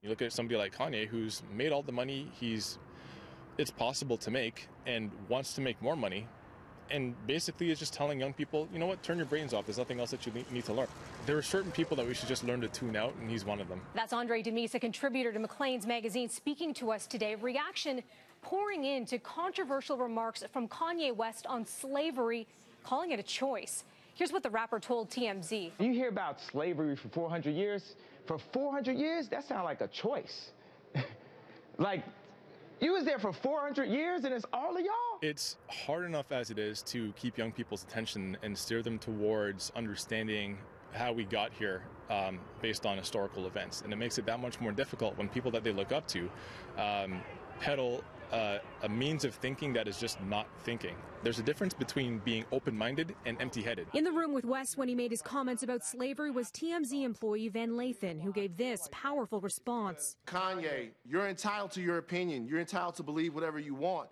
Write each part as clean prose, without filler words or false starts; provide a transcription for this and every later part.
You look at somebody like Kanye, who's made all the money it's possible to make and wants to make more money, and basically is just telling young people, you know what, turn your brains off. There's nothing else that you need to learn. There are certain people that we should just learn to tune out, and he's one of them. That's Andre Demise, a contributor to Maclean's magazine, speaking to us today. Reaction pouring into controversial remarks from Kanye West on slavery, calling it a choice. Here's what the rapper told TMZ. You hear about slavery for 400 years. For 400 years, that sounds like a choice. Like, you was there for 400 years and it's all of y'all? It's hard enough as it is to keep young people's attention and steer them towards understanding how we got here based on historical events. And it makes it that much more difficult when people that they look up to peddle a means of thinking that is just not thinking. There's a difference between being open-minded and empty-headed. In the room with West when he made his comments about slavery was TMZ employee Van Lathan, who gave this powerful response. Kanye, you're entitled to your opinion. You're entitled to believe whatever you want.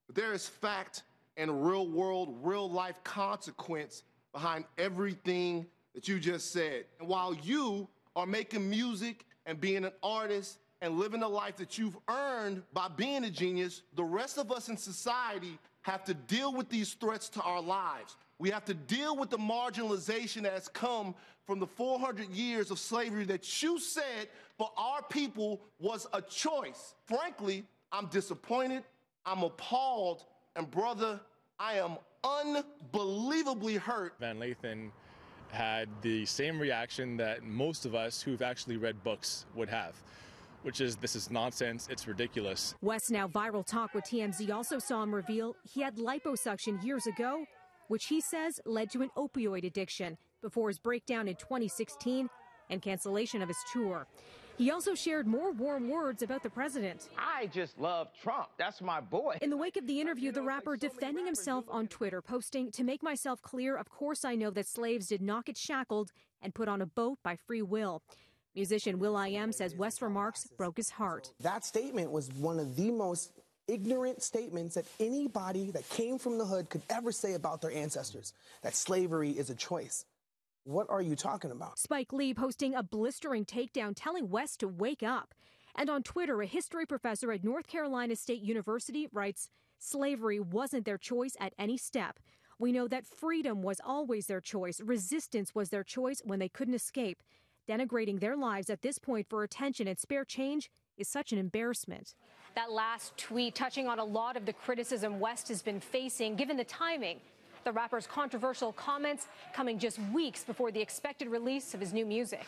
But there is fact and real world, real life consequence behind everything that you just said. And while you are making music and being an artist and living the life that you've earned by being a genius, the rest of us in society have to deal with these threats to our lives. We have to deal with the marginalization that has come from the 400 years of slavery that you said for our people was a choice. Frankly, I'm disappointed, I'm appalled, and brother, I am unbelievably hurt. Van Lathan had the same reaction that most of us who've actually read books would have, which is, this is nonsense, it's ridiculous. West's now viral talk with TMZ also saw him reveal he had liposuction years ago, which he says led to an opioid addiction before his breakdown in 2016 and cancellation of his tour. He also shared more warm words about the president. I just love Trump. That's my boy. In the wake of the interview, the rapper defending himself on Twitter, posting, "To make myself clear, of course I know that slaves did not get shackled and put on a boat by free will." Musician will.i.am says West's remarks broke his heart. That statement was one of the most ignorant statements that anybody that came from the hood could ever say about their ancestors, that slavery is a choice. What are you talking about? Spike Lee posting a blistering takedown telling West to wake up. And on Twitter, a history professor at North Carolina State University writes, "Slavery wasn't their choice at any step. We know that freedom was always their choice. Resistance was their choice when they couldn't escape. Denigrating their lives at this point for attention and spare change is such an embarrassment." That last tweet touching on a lot of the criticism West has been facing, given the timing. The rapper's controversial comments coming just weeks before the expected release of his new music.